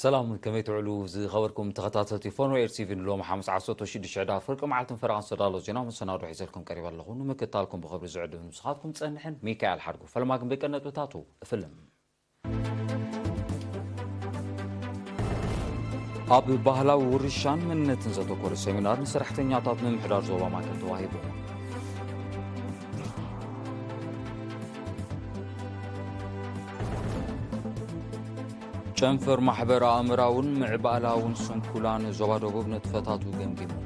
سلام كمي تعلو زي خبركم تخطات تليفون ويرسيفين لو محمد عصوت وشيد الشعداء فرقم عالتم فرعان صدالو زينا ومسنا روح يزلكم قريبا لغون ومكتالكم بخبر زعدو نسخاتكم تسنحن ميكايل حرقو فلما كن بيك النتوتاتو فيلم أب بهلا ورشان من نتنزتو كور السيمينار نسرحتين يعطات من محدار زوبا ماكل تواهيبو شنفر محبر أمراون معبالاون سنكولان زوادو ببنت فتاتو جمجمو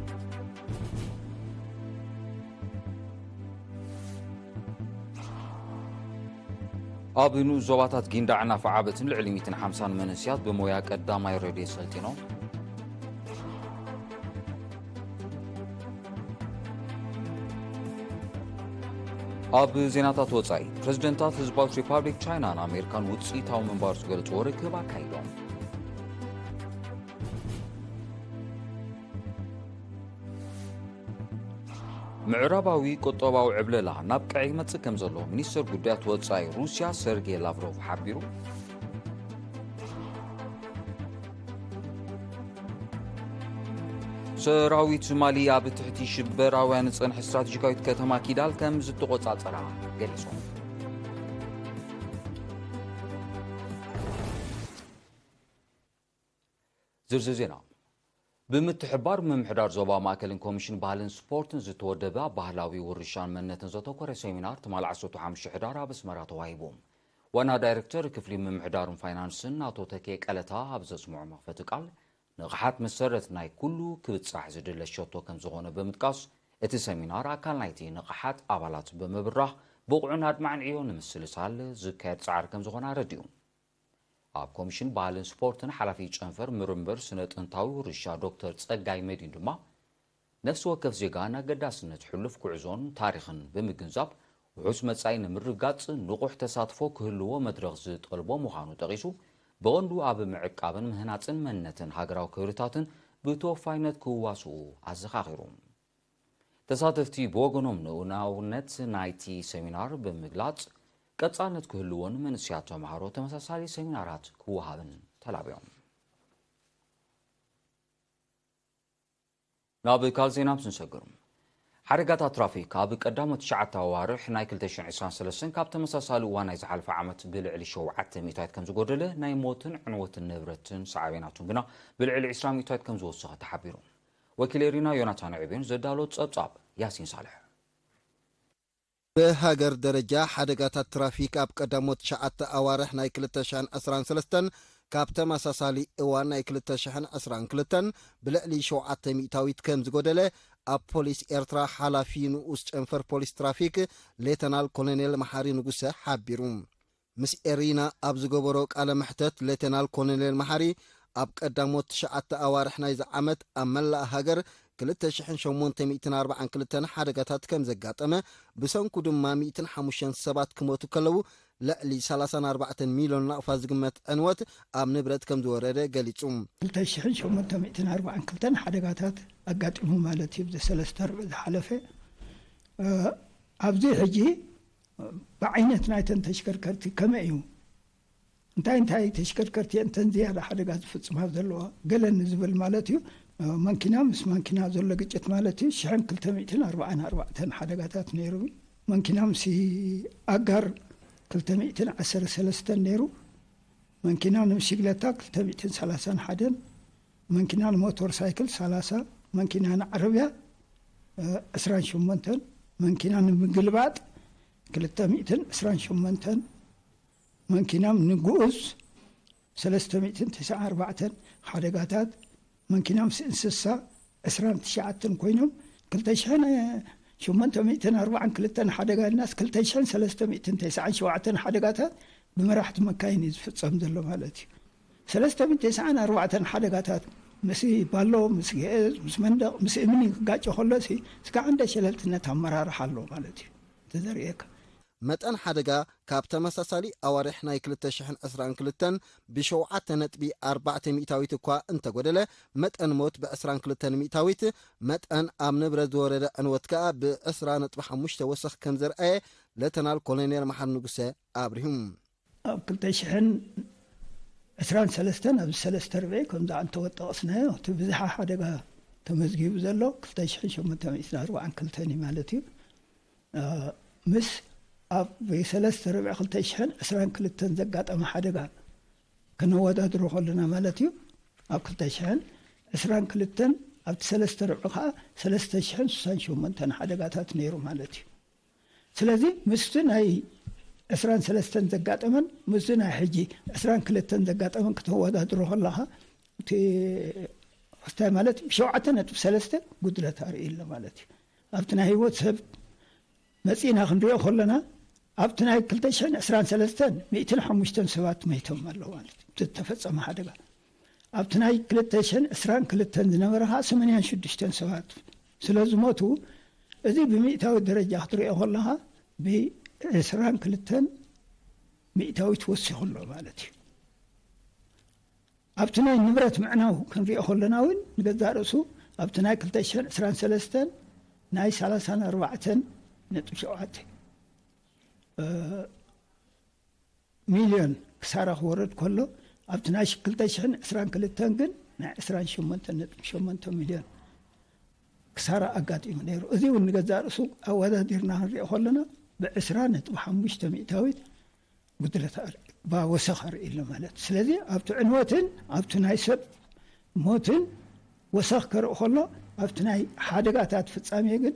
أبنو زواتات جندعنا فعابة العلمية حمسان منسيات بموياك الداما يريدي سلتينو أب زيناتات وصاي بريزيدنتات هزبال ريبابليك تشاينا نا أمريكان وصي تاو من بارس قلت وركبا كايدون معرباوي قطباو عبللا نابقعي متص كمزلو منيستر قدات وصاي روسيا سيرجي لافروف حبيرو سراويت ماليا بتحتي شبراوያን ጽንሕ ስትራቴጂካዊት ከተማ ኪዳል ከም ዝተቆጻጸራ ገሊጹ ዝርዝር ዜና ብምትሕባር ምምሕዳር ዞባ ማእከልን ኮሚሽን ባህልን ስፖርትን ዝተወደበ ባህላዊ ውርሻን መንነትን ዘተኮረ ሴሚናር ትማል 15 ሕዳር ኣብ ኣስመራ ተዋሂቡ ዋና ዳይሬክተር ክፍሊ ምምሕዳርን ፋይናንስን ኣቶ ተኬ ቀለታ ኣብ ዘስምዑ መኽፈቲ ቃል نقحات مسرت ناي كله كبتصح زدل الشوطو كم زغونه بمتقاس اتي سيمينار اكال نايتي نقحات ابالات بمبراه بوقعون هاد معن عيون مثل سال زكايت سعر كم زغونه رديو اب كوميشن بالن سبورتن حلفي جنفر مرمبر سنه انتاوي ورشا دكتور صقاي مدين دما نفس وكف زيغانا قداسنت حلف كعزون تاريخن بمجنزاب وحس مصاين مرغاص نقح تساتفو كهلو مدرغ زطلبو مخانو تقيسو بغندو أب معقابن مهناتن منتن هاجراو كورتاتن بتوفاينت كواسو أزخاخيروم تساتفتي بوغنوم نوناونت نايتي سيمينار بمغلاط قصانت كهلون من سياتو مهارو تمساسالي سيمينارات كوهابن تلابيوم نابي كالزينام سنسقرم حركات ترافيك أب قدامت شعتا وارح ناي كلتشن عسان سلسن كاب تمساسالو وانا يزحلف عامت بالعلي شوعات ميتايت كم زغودله ناي موتن عنوة النبرتن صعبيناتون بنا بالعلي عسران ميتايت كم زوصها تحبيرون وكيليرينا يوناتان عبين زدالو تصاب ياسين صالح بهاجر درجة حركات ترافيك أب قدامت شعتا وارح ناي كلتشن عسان سلسن كاب تمساسالي وانا يكلتشن عسران كلتن بالعلي شوعات ميتايت كم زغودله أب بوليس إرترا حلافين وستنفر بوليس ترافيك ليتنال كولونيل محاري نقصة حبيروم مس إرينا أب زغبروك على محتت ليتنال كولونيل محاري أب قداموت شعات أوارحنا إذا عمت أملا هاجر كلتا شحن شومون تميتن 4 كلتن حركات كم زقات أما بسون كدوم ما ميتن حموشن سبات كموتو كلو لا لي 34 مليون نقفاز قمت أنوات أم نبرد كم زورده قليتهم كلتا شحن شومون تميتن 4 كلتن حركات أقاتلهم مالتي بذا سلستر بذا حلفة أبزي حجي بعينتنا يتن تشكر كرتي كما يوم انتاي تشكر كرتي انتن زيادة حركات فتسم هذا اللوها قال النزبل مالتي منكنا مس منكنا زول لقيت مالتي شحن كلتا ميتين 4 حركات نيرو منكنا مسي أقر كلتا ميتين 10 سلستر نيرو منكنا نمسي قلتا كلتا ميتين 30 حدن منكنا الموتور سايكل 30 منكنا عربية 20 شمنتن منكنا نقلبات كلتا ميتين 20 شمنتن منكنا نقوز 394 حركات منكنا مسنسسا 20 تشعتن كوينهم كلتا شحن شمنتن 204 كلتا حركات الناس كلتا شحن 397 حركات بمراحة مكاين يزفتصم دلو مالتي 394 حركات مسي بالو مسي مسمندق مسي مني قاچ خلصي اسكا عنده شللتنا تمرار حلو مالتي تزريك متن حدقا كابتا مساسالي أوارحنا يكلتا شحن أسران كلتن بشوعات نتبي 4 مئتاويت كوا انت قدله متن موت بأسران كلتن مئتاويت متن آمن برد ورد أنوتكا بأسران نتبح مشتا وسخ كمزر اي لتنال كولونيل محل نقصة آبرهم كلتا شحن أسران سلستن أب سلست ربعي كم ذا أنت وطقسنا تبزح حدقة تمزجيب زلوا كفتاش حشو متميسنا أربعا كلتاني مالتي مس أب بسلست ربع كلتاش حن أسران كلتن زقات أما حدقة كنا ودا دروح لنا مالتي أب كلتاش حن أسران كلتن أب سلست ربع سلست حن سان شو منتن حدقات نيرو مالتي سلازي مستن هاي أسران سلستن زقات أمن مزنا حجي أسران كلتن زقات أمن كتهو هذا دروح الله تي استعمالت بشوعتنا بسلستن قدرة تاري إلا مالتي أبتنا هي واتساب مسينا خنريو خلنا أبتنا هي كلتشن أسران سلستن 205 سوات ميتهم الله مالتي تتفصل ما حدا أبتنا هي كلتشن أسران كلتن زنبرها 86 سوات سلازموتو إذا ب100 درجة خطرية خلها بأسران كلتن 100 توسع الله مالتي أبتنا النمرة معناه كان في أخو لنا وين نقدر رسو أبتنا كلتشن أسران سلستن ناي 34 نتشوعات مليون كسارة ورد كله أبتنا كلتشن أسران كلتن جن نا أسران شمنت مليون كسارة أقاتي منيرو أذي ونقدر رسو أو هذا ديرنا هنري أخو لنا بأسران وحمش تميتاويت قدرة با وسخر إلا مالت سلذي أبتو عنوتن أبتو نايسب موتن وسخ كرو خلا أبتو ناي حادقاتات فتصامي يقن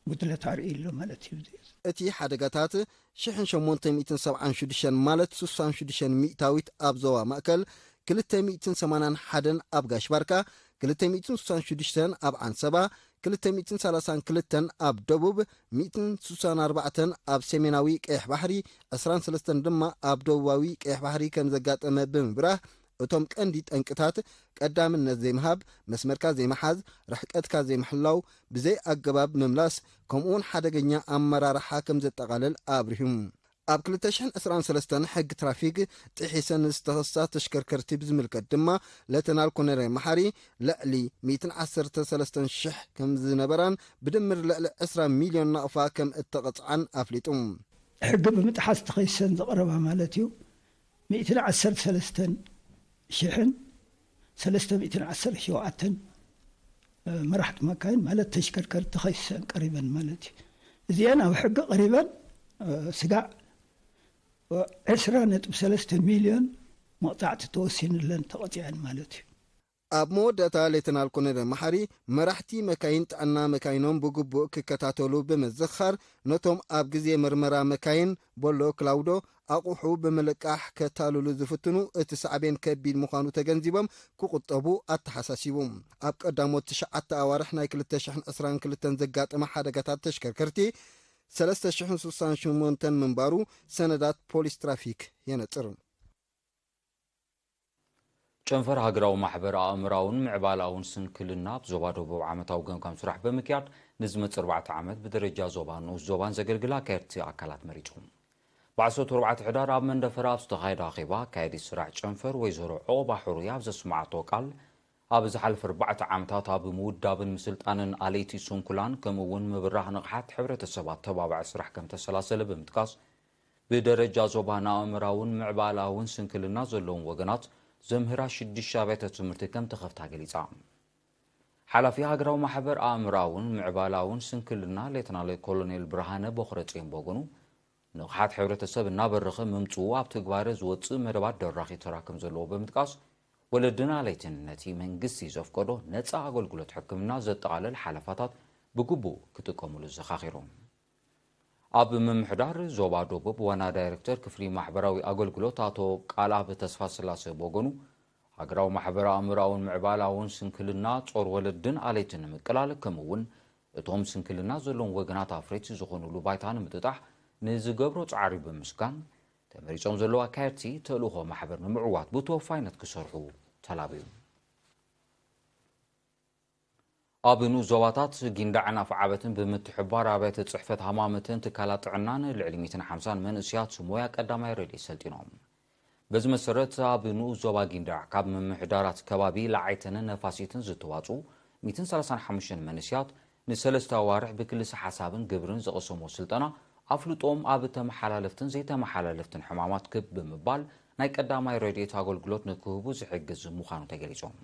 قدرة إلا مالت يبدي أتي حادقاتات شحن شمونتي 276 مالت 66 مئتاويت أبزوا مأكل كلتا 281 أبغاش باركا كلتا 266 أب عنسبا كلتا 232 أب دبوب 264 أب سيميناوي كيح بحري 23 دما أب دوباوي كيح بحري كم زقات أما بمبراه أتوم كأنديت أنكتات قدام الناس زي مهاب مسمركا زي محاز رحكتكا زي محلاو بزي أقباب مملاس كمون حدقنيا أمرار حاكم زي تغالل أبرهم أب كلتشحن أسران سلستان حق ترافيق تحيسان استخصات تشكركرتي بزملك الدماء لا تنال كونيري محاري لألي 110 سلستان شح كم زنبران بدمر لألي 10 مليون نقفا كم اتقط عن أفليتهم حق بمتحس تخيسان زقربها مالتيو 110 سلستان شحن 310 شوعتن مرحت مكان مالت تشكركر تخيسان قريبا مالتي زيانا وحق قريبا سقع 10.3 مليون مقطعة توسين لن تقطيعا مالتي أب مودة لتنال كونير محاري مرحتي مكاين تأنا مكاينهم بقبو ككتاتولو بمزخر نتوم أب جزي مرمرا مكاين بولو كلاودو أقوحو بملكاح كتالو لزفتنو اتسعبين كبير مخانو تجنزيبهم كقطبو التحساسيبهم أب قدامو تشعات أوارحنا كلتشحن أسران كلتن زقات محادقات تشكركرتي 368 منبارو سندات بوليس ترافيك ينطرن ጨንፈር ሃገራዊ ማሕበር ኣእምራውን ምዕባላውን ስንክልና ብዞባ ደቡብ ዓመታዊ ገምጋም ስራሕ በምክያድ ንዝመጽእ 4 ዓመት ብደረጃ ዞባ ንኡስ ዞባን ዘገልግላ ካየርቲ ኣካላት መሪፆም ብ14 ሕዳር ኣብ መንደፈራ ዝተኻየደ ኣኼባ ካየዲ ስራሕ ጨንፈር ወይዘሮ ዖባ ሕሩያ ኣብ ዘስማዓቶ ቃል ኣብ ዝሓለፈ 4 ዓመታት ኣብ ምውዳብን ምስልጣንን ኣለይቲ ስንኩላን ከምኡውን ምብራህ ንቕሓት ሕብረተሰባት ተባባዕ ስራሕ ከም ተሰላሰለ ብምጥቃስ ብደረጃ ዞባ ኣእምራውን ምዕባላውን ስንክልና ዘለዎም ወገናት ዘምህራ 6 ኣብያተ ትምህርቲ ከም ተኸፍታ ገሊጻ ሓላፊ ሃገራዊ ማሕበር ኣእምራውን ምዕባላውን ስንክልና ሌተናል ኮሎኔል ብርሃነ በኽረጽዮን በጎኑ ንቕሓት ሕብረተሰብ እናበረኸ ምምጽኡ ኣብ ተግባር ዝወጽእ መደባት ደራኺ ተራክም ዘለዎ ብምጥቃስ ወለድና ኣለይትን ነቲ መንግስቲ ዘፍቀዶ ነፃ ኣገልግሎት ሕክምና ዘጠቓለል ሓለፋታት ብግቡእ ክጥቀሙሉ ዘኻኺሮም ኣብ ምምሕዳር ዞባ ደቡብ ዋና ዳይሬክተር ክፍሊ ማሕበራዊ ኣገልግሎት ኣቶ ቃላብ ተስፋ ስላሴ በጎኑ ሃገራዊ ማሕበር ኣእምራውን ምዕባላውን ስንክልና ጾር ወለድን ኣለይትን ንምቅላል ከምኡውን እቶም ስንክልና ዘለዎም ወገናት ኣፍሬት ዝኾኑሉ ባይታ ንምጥጣሕ ንዝገብሮ ጻዕሪ ብምስጋን ተመሪፆም ዘለዋ ካየርቲ ተልእኾ ማሕበር ንምዕዋት ብተወፋይነት ክሰርሑ ተላብዩ ኣብኑ ዞባታት ጊንዳዕን ኣፍዓበትን ብምትሕባር ኣብያተ ጽሕፈት ሃማመትን ትካላት ጥዕናን ልዕሊ 150 መንእስያት ሞያ ቀዳማይ ረድኤት ሰልጢኖም በዚ መሰረት ኣብኑ ዞባ ጊንዳዕ ካብ ምምሕዳራት ከባቢ ላዓይተንን ነፋሲትን ዝተዋፁ 135 መንእስያት ንሰለስተ ኣዋርሕ ብክልሲ ሓሳብን ግብርን ዘቐሰሞ ስልጠና ኣፍልጦም ኣብ ተመሓላለፍትን ዘይተመሓላለፍትን ሕማማት ክብ ብምባል ናይ ቀዳማይ ረድኤት ኣገልግሎት ንክህቡ ዝሕግዝ ምዃኑ ተገሊጾም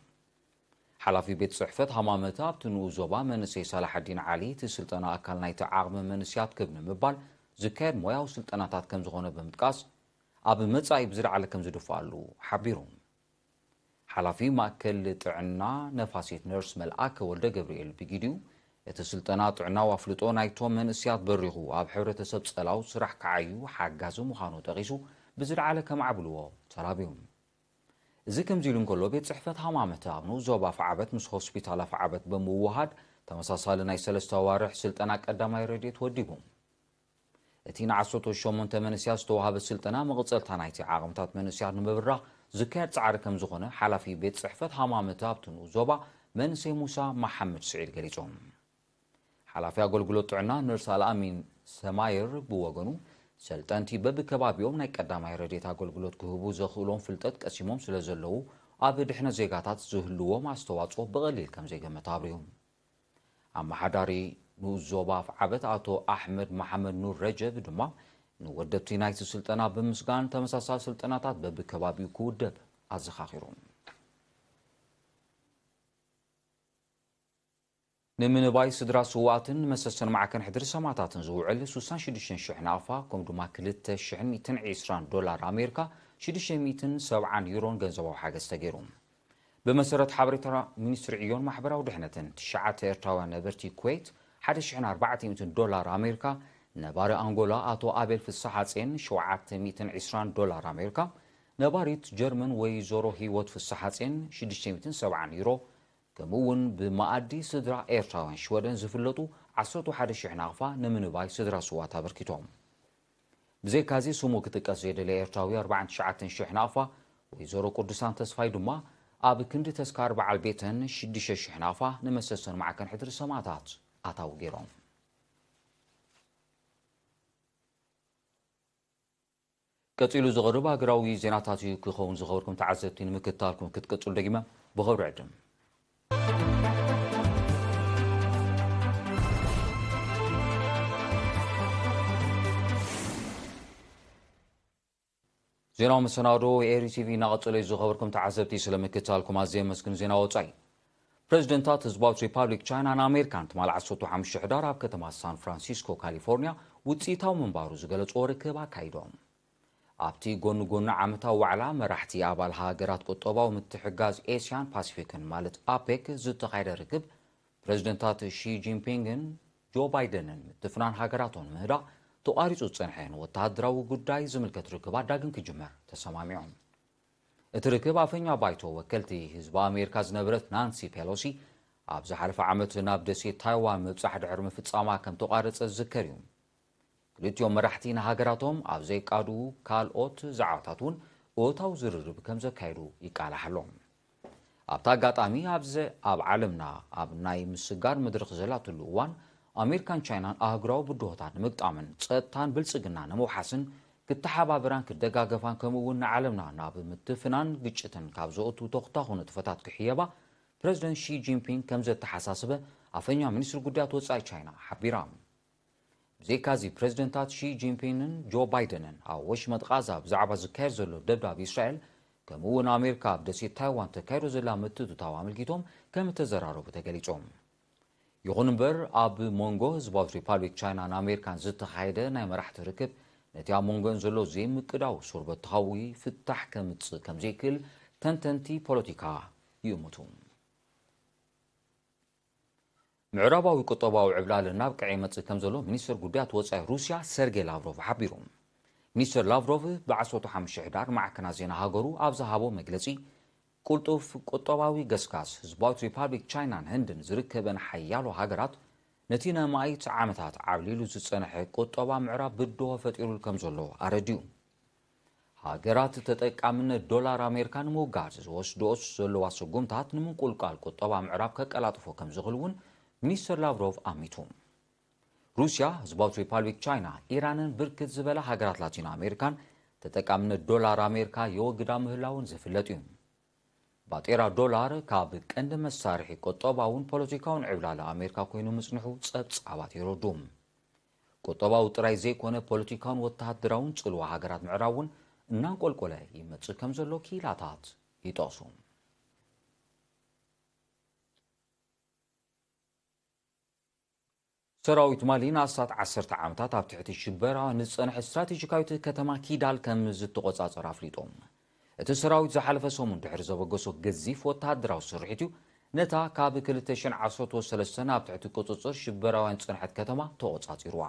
ሓላፊ ቤት ጽሕፈት ሃማመት ኣብቲ ንኡስ ዞባ መንእሰይ ሳላሓዲን ዓሊ እቲ ስልጠና ኣካል ናይቲ ዓቕሚ መንእስያት ክብ ንምባል ዝካየድ ሞያዊ ስልጠናታት ከም ዝኾነ ብምጥቃስ ኣብ መጻኢ ብዝለዓለ ከም ዝድፍኣሉ ሓቢሮም ሓላፊ ማእከል ጥዕና ነፋሲት ነርስ መልኣከ ወልደ ገብርኤል ብጊድዩ እቲ ስልጠና ጥዕናዊ ኣፍልጦ ናይቶም መንእስያት በሪኹ ኣብ ሕብረተሰብ ጸላው ስራሕ ክዓዩ ሓጋዚ ምዃኑ ጠቒሱ ብዝለዓለ ከማዕብልዎ ተራቢዮም እዚ ከምዚ ኢሉ እንከሎ ቤት ጽሕፈት ሃማመት ኣብ ንኡስ ዞባ ኣፍዓበት ምስ ሆስፒታል ኣፍዓበት ብምውሃድ ተመሳሳሊ ናይ 3 ኣዋርሕ ስልጠና ቀዳማይ ረድኤት ወዲቦም እቲ ን18 መንእስያት ዝተዋሃበ ስልጠና መቕፀልታ ናይቲ ዓቕምታት መንእስያት ንምብራኽ ዝካየድ ጻዕሪ ከም ዝኾነ ሓላፊ ቤት ጽሕፈት ሃማመት ኣብቲ ንኡስ ዞባ መንእሰይ ሙሳ መሐመድ ስዒድ ገሊጾም ሓላፊ ኣገልግሎት ጥዕና ነርስ አልኣሚን ሰማይር ብወገኑ ሰልጠንቲ በብከባቢኦም ናይ ቀዳማይ ረድኤት ኣገልግሎት ክህቡ ዘኽእሎም ፍልጠት ቀሲሞም ስለ ዘለዉ ኣብ ድሕነት ዜጋታት ዝህልዎም ኣስተዋጽኦ ብቐሊል ከም ዘይገመት ኣብርዮም ኣመሓዳሪ ንኡስ ዞባ ኣፍዓበት ኣቶ ኣሕመድ መሐመድ ኑር ረጀብ ድማ ንወደብቲ ናይቲ ስልጠና ብምስጋን ተመሳሳሊ ስልጠናታት በብከባቢኡ ክውደብ ኣዘኻኺሮም ንምንባይ ስድራ ስዋኣትን መሰሰን ማዕከን ሕድሪ ሰማዕታትን ዝውዕል 66,000 ናቕፋ ከምኡ ድማ $220 ኣሜሪካ 670 ዩሮን ገንዘባዊ ሓገዝ ተገይሮም ብመሰረት ሓበሬታ ሚኒስትሪ ዕዮን ማሕበራዊ ድሕነትን 9 ኤርትራውያን ነበርቲ ኩዌት $1,400 ኣሜሪካ ነባሪ አንጎላ አቶ አቤል ፍሳሐጼን $720 ኣሜሪካ ነባሪት ጀርመን ወይዘሮ ህይወት ፍሳሐጼን 670 ዩሮ ከምኡውን ብማኣዲ ስድራ ኤርትራውያን ሽወደን ዝፍለጡ 11,000 ናቕፋ ንምንባይ ስድራ ስዋት ኣበርኪቶም ብዘይካዚ ስሙ ክጥቀስ ዘየደለየ ኤርትራዊ 49,000 ናቕፋ ወይዘሮ ቅዱሳን ተስፋይ ድማ ኣብ ክንዲ ተስካር በዓል ቤተን 6,000 ናቕፋ ንመሰሰን ማዕከን ሕድሪ ሰማዕታት ኣታው ገይሮም ቀፂሉ ዝቐርብ ሃገራዊ ዜናታት ክኸውን ዝኸበርኩም ተዓዘብቲ ንምክትታልኩም ክትቀፅሉ ደጊመ ብኽብሪ ዕድም ዜናው መሰናዶ ኤሪ ቲቪ ናቐፅለ ዝኸበርኩም ተዓዘብቲ ስለምክትታልኩም ኣዝየ መስግን ዜና ወፃኢ ፕሬዚደንታት ህዝባዊት ሪፓብሊክ ቻይናን ኣሜሪካን ትማል 15 ሕዳር ኣብ ከተማ ሳን ፍራንሲስኮ ካሊፎርኒያ ውፅኢታዊ ምንባሩ ዝገለፅዎ ርክብ ኣካይዶም ኣብቲ ጎኑ ጎኑ ዓመታዊ ዋዕላ መራሕቲ ኣባል ሃገራት ቁጠባዊ ምትሕጋዝ ኤስያን ፓሲፊክን ማለት ኣፔክ ዝተኻየደ ርክብ ፕሬዚደንታት ሺ ጂንፒንግን ጆ ባይደንን ምትፍናን ሃገራቶም ምህዳእ ተቋሪፁ ፀንሐን ወተሃደራዊ ጉዳይ ዝምልከት ርክባት ዳግም ክጅመር ተሰማሚዖም እቲ ርክብ ኣፈኛ ባይቶ ወከልቲ ህዝቢ ኣሜሪካ ዝነበረት ናንሲ ፔሎሲ ኣብ ዝሓለፈ ዓመት ናብ ደሴት ታይዋን ምብፃሕ ድሕሪ ምፍፃማ ከም ተቋረፀ ዝዝከር እዩ ክልቲኦም መራሕቲ ንሃገራቶም ኣብ ዘይቃዱ ካልኦት ዛዕባታት እውን እወታዊ ዝርርብ ከም ዘካይዱ ይቃላሓሎም ኣብታ ኣጋጣሚ ኣብ ዓለምና ኣብ ናይ ምስጋር መድረኽ ዘላትሉ እዋን ኣሜሪካን ቻይናን ኣህጉራዊ ብድሆታት ንምግጣምን ፀጥታን ብልፅግና ንምውሓስን ክተሓባበራን ክደጋገፋን ከምኡውን ንዓለምና ናብ ምትፍናን ግጭትን ካብ ዘእቱ ተኽታኹ ንጥፈታት ክሕየባ ፕሬዚደንት ሺ ጂንፒንግ ከም ዘተሓሳስበ ኣፈኛ ሚኒስትሪ ጉዳያት ወፃኢ ቻይና ሓቢራ ብዘይካዚ ፕሬዚደንታት ሺ ጂንፒንግን ጆ ባይደንን ኣብ ወሽመጥ ጋዛ ብዛዕባ ዝካየድ ዘሎ ደብዳብ እስራኤል ከምኡውን ኣሜሪካ ኣብ ደሴት ታይዋን ተካይዶ ዘላ ምትእትታው ኣመልኪቶም ከም ተዘራረቡ ተገሊፆም ይኹን እምበር ኣብ ሞንጎ ህዝባዊት ሪፓብሊክ ቻይናን ኣሜሪካን ዝተኻየደ ናይ መራሕቲ ርክብ ነቲ ኣብ ሞንጎን ዘሎ ዘይምቅዳው ሱርበትኻዊ ፍታሕ ከምፅእ ከም ዘይክእል ተንተንቲ ፖለቲካ ይእምቱ ምዕራባዊ ቁጠባዊ ዕብላል ናብ ቀዒ መፅእ ከም ዘሎ ሚኒስትር ጉዳያት ወፃኢ ሩስያ ሰርጌይ ላቭሮቭ ሓቢሮም ሚኒስትር ላቭሮቭ ብ15 ሕዳር ማዕከና ዜና ሃገሩ ኣብ ዝሃቦ መግለፂ ቁልጡፍ ቁጠባዊ ገስጋስ ህዝባዊት ሪፓብሊክ ቻይናን ህንድን ዝርከበን ሓያሎ ሃገራት ነቲ ንማይት ዓመታት ዓብሊሉ ዝፀንሐ ቁጠባ ምዕራብ ብድሆ ፈጢሩሉ ከም ዘሎ ኣረዲዩ ሃገራት ተጠቃምነት ዶላር ኣሜሪካ ንምውጋድ ዝወስድኦስ ዘለዋ ስጉምታት ንምንቁልቃል ቁጠባ ምዕራብ ከቀላጥፎ ከም ዝኽእል እውን ሚኒስትር ላቭሮቭ ኣሚቱ ሩስያ ህዝባዊት ሪፓብሊክ ቻይና ኢራንን ብርክት ዝበላ ሃገራት ላቲን ኣሜሪካን ተጠቃምነት ዶላር ኣሜሪካ የወግዳ ምህላውን ዝፍለጥ እዩ ባጤራ ዶላር ካብ ቀንዲ መሳርሒ ቁጠባውን ፖለቲካውን ዕብላለ ኣሜሪካ ኮይኑ ምጽንሑ ጸብጻባት ይረዱም ቁጠባው ጥራይ ዘይኮነ ፖለቲካውን ወተሃደራውን ጽልዋ ሃገራት ምዕራቡን እናንቆልቆለ ይመጽእ ከም ዘሎ ኪላታት ይጠቕሱ። ሰራዊት ማሊ ንኣስታት 10 ዓመታት ኣብ ትሕቲ ሽበራ ንዝጸንሐ ስትራቴጂካዊት ከተማ ኪዳል ከም ዝተቆጻጸረ ኣፍሊጦም። እቲ ሰራዊት ዝሓለፈ ሰሙን ድሕሪ ዘበገሶ ገዚፍ ወተሃደራዊ ስርሒት እዩ ነታ ካብ 2013 ኣብ ትሕቲ ቁጽጽር ሽበራውያን ጽንሐት ከተማ ተቆጻጺርዋ።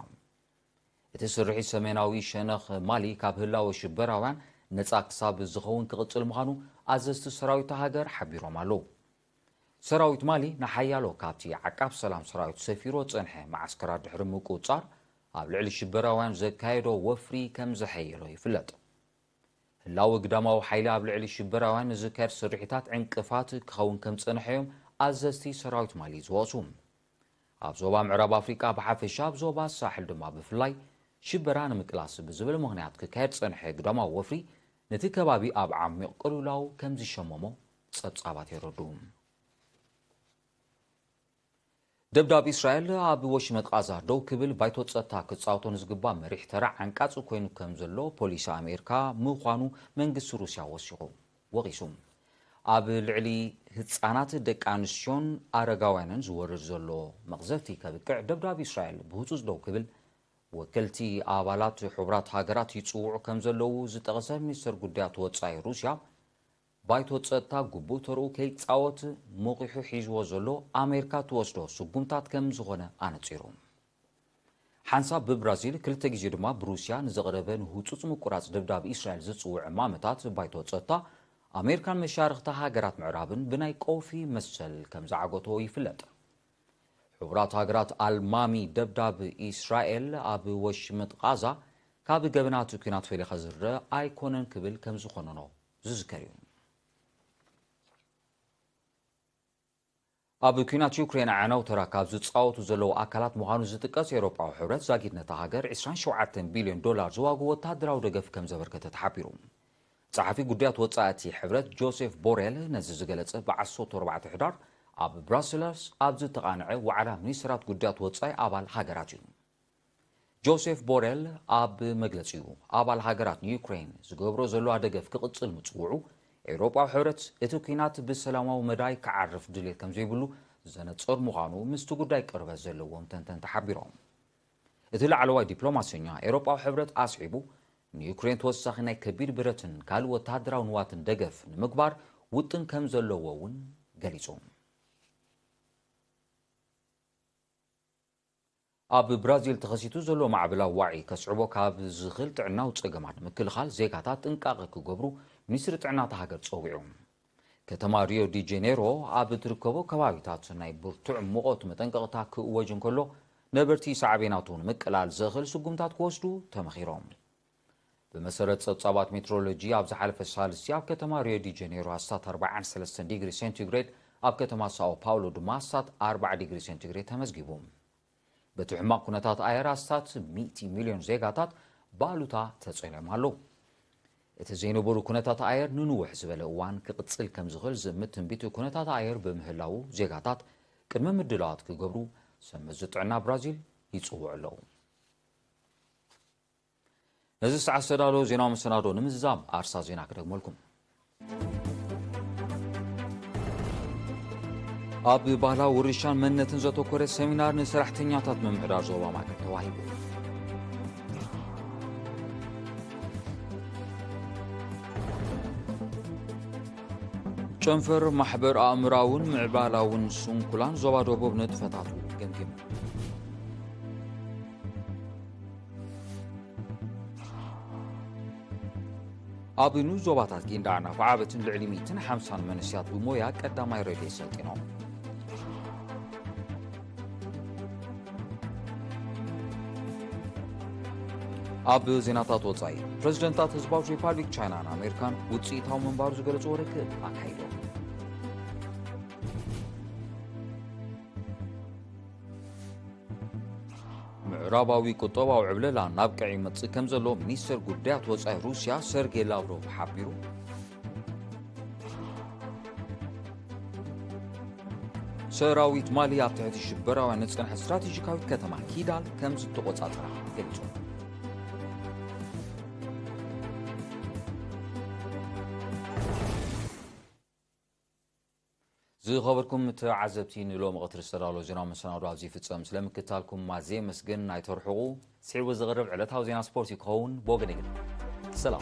እቲ ስርሒት ሰሜናዊ ሸነኽ ማሊ ካብ ህላወ ሽበራውያን ነፃ ክሳብ ዝኸውን ክቕጽል ምዃኑ ኣዘዝቲ ሰራዊት ሃገር ሓቢሮም ኣለዉ። ሰራዊት ማሊ ንሓያሎ ካብቲ ዓቃብ ሰላም ሰራዊት ሰፊሮ ጽንሐ ማዓስከራት ድሕሪ ምቁጽጻር ኣብ ልዕሊ ሽበራውያን ዘካየዶ ወፍሪ ከም ዘሐየሎ ይፍለጥ። ህላወ ግዳማዊ ሓይሊ ኣብ ልዕሊ ሽበራውያን ንዝካየድ ስርሒታት ዕንቅፋት ክኸውን ከም ጽንሐዮም ኣዘዝቲ ሰራዊት ማሊ ዝወቕሱ። ኣብ ዞባ ምዕራብ ኣፍሪቃ ብሓፈሻ ኣብ ዞባ ሳሕል ድማ ብፍላይ ሽበራ ንምቅላስ ብዝብል ምኽንያት ክካየድ ጽንሐ ግዳማዊ ወፍሪ ነቲ ከባቢ ኣብ ዓሚቕ ቅልውላው ከም ዝሸመሞ ጸብጻባት የረድኡ። ደብዳብ እስራኤል ኣብ ወሽመጥ ቃዛ ደው ክብል ባይቶ ጸጥታ ክጻወቶ ንዝግባእ መሪሕ ተራ ዓንቃጽ ኮይኑ ከም ዘሎ ፖሊስ ኣሜሪካ ምዃኑ መንግስቲ ሩስያ ወቂሱ። ኣብ ልዕሊ ህፃናት ደቂ ኣንስትዮን ኣረጋውያንን ዝወርድ ዘሎ መቕዘፍቲ ከብቅዕ ደብዳብ እስራኤል ብህፁፅ ደው ክብል ወከልቲ ኣባላት ሕቡራት ሃገራት ይጽውዑ ከም ዘለዉ ዝጠቐሰ ሚኒስትር ጉዳያት ወጻኢ ሩስያ ባይቶ ጸጥታ ግቡእ ተርኡ ከይጻወት መቂሑ ሒዝዎ ዘሎ ኣሜሪካ ትወስዶ ስጉምታት ከም ዝኾነ ኣነጺሩ። ሓንሳብ ብብራዚል ክልተ ግዜ ድማ ብሩስያ ንዘቕረበ ንህፁፅ ምቁራፅ ደብዳብ እስራኤል ዝጽውዕ ማመታት ባይቶ ጸጥታ ኣሜሪካን መሻርክቲ ሃገራት ምዕራብን ብናይ ቀውፊ መሰል ከም ዝዓገቶ ይፍለጥ። ሕቡራት ሃገራት ኣልማሚ ደብዳብ እስራኤል ኣብ ወሽመጥ ቃዛ ካብ ገበናት ኩናት ፈሊኻ ዝረአ ኣይኮነን ክብል ከም ዝኾነኖ ዝዝከር እዩ። ኣብ ኩናት ዩክሬን ዓናው ተራ ካብ ዝጻወቱ ዘለዉ ኣካላት ምዃኑ ዝጥቀስ ኤውሮጳዊ ሕብረት ዛጊድ ነታ ሃገር 27 ቢልዮን ዶላር ዝዋጉ ወተሃደራዊ ደገፍ ከም ዘበርከተ ተሓቢሩ። ጸሓፊ ጉዳያት ወጻኢ ሕብረት ጆሴፍ ቦሬል ነዚ ዝገለጸ ብ14 ሕዳር ኣብ ብራስለስ ኣብ ዝተቓንዐ ዋዕላ ሚኒስትራት ጉዳያት ወጻኢ ኣባል ሃገራት እዩ። ጆሴፍ ቦሬል ኣብ መግለጺኡ ኣባል ሃገራት ዩክሬን ዝገብሮ ዘለዋ ደገፍ ክቕጽል ምጽውዑ ኤውሮጳዊ ሕብረት እቲ ኩናት ብሰላማዊ መዳይ ክዓርፍ ድሌት ከም ዘይብሉ ዘነጸር ምዃኑ ምስቲ ጉዳይ ቅርበት ዘለዎም ተንተንቲ ሓቢሮም። እቲ ላዕለዋይ ዲፕሎማስኛ ኤውሮጳዊ ሕብረት ኣስዒቡ ንዩክሬን ተወሳኺ ናይ ከቢድ ብረትን ካልእ ወተሃደራዊ ንዋትን ደገፍ ንምግባር ውጥን ከም ዘለዎ እውን ገሊጹ። ኣብ ብራዚል ተኸሲቱ ዘሎ ማዕበላዊ ዋዒ ከስዕቦ ካብ ዝኽእል ጥዕናዊ ጸገማት ንምክልኻል ዜጋታት ጥንቃቐ ክገብሩ ሚኒስትሪ ጥዕና እታ ሃገር ጸዊዑ። ከተማ ሪዮ ዲ ጄኔሮ ኣብ እትርከቦ ከባቢታት ናይ ብርቱዕ ሙቐት መጠንቀቕታ ክእወጅ እንከሎ ነበርቲ ሳዕቤናቱ ንምቅላል ዘኽእል ስጉምታት ክወስዱ ተመኺሮም። ብመሰረት ጸብጻባት ሜትሮሎጂ ኣብ ዝሓለፈ ሳልስቲ ኣብ ከተማ ሪዮ ዲ ጄኔሮ ኣስታት 43 ዲግሪ ሴንቲግሬድ ኣብ ከተማ ሳኦ ፓውሎ ድማ ኣስታት 40 ዲግሪ ሴንቲግሬድ ተመዝጊቡ። በቲ ሕማቕ ኩነታት ኣየር ኣስታት 100 ሚልዮን ዜጋታት ባሉታ ተጸልዮም ኣለዉ። እቲ ዘይነበሩ ኩነታት ኣየር ንንውሕ ዝበለ እዋን ክቕጽል ከም ዝኽእል ዝእምት ትንቢት ኩነታት ኣየር ብምህላው ዜጋታት ቅድመ ምድላዋት ክገብሩ ሰመዚ ጥዕና ብራዚል ይጽውዑ ኣለዉ። ነዚ ሰዓት ዝተዳለወ ዜናዊ መሰናዶ ንምዝዛም ኣርሳ ዜና ክደግመልኩም። ኣብ ባህላዊ ውርሻን መንነትን ዘተኮረ ሰሚናር ንሰራሕተኛታት ምምሕዳር ዞባ ማእከል ተዋሂቡ። ጨንፈር ማሕበር ኣእምራውን ምዕባላውን ስንኩላን ዞባ ደቡብ ንጥፈታቱ ገምጊሙ። ኣብ ኑ ዞባታት ጊንዳዕና ብዓበትን ልዕሊ 150 መንስያት ብሞያ ቀዳማይ ረድኤት ሰልጢኖም። ኣብ ዜናታት ወጻኢ ፕረዚደንታት ህዝባዊ ሪፓብሊክ ቻይናን ኣሜሪካን ውፅኢታዊ ምንባሩ ዝገለጹ ርክብ ኣካይዶም። ምዕራባዊ ቁጠባዊ ዕብለላ ናብ ቀዒ ይመጽእ ከም ዘሎ ሚኒስትር ጉዳያት ወጻኢ ሩስያ ሰርጌይ ላቭሮቭ ሓቢሩ። ሰራዊት ማሊ ኣብ ትሕቲ ሽበራውያን ንጽንሐ ስትራቴጂካዊት ከተማ ኪዳል ከም ዝተቆጻጸራ ገሊጹ። زي خبركم متعزبتين لو مقتل استرالو زينا مسنا رازي في تصم سلام كتالكم مع زي مسجن نايتور حقوق سعي وزغرب على تاوزينا سبورتي كون بوغنيغن سلام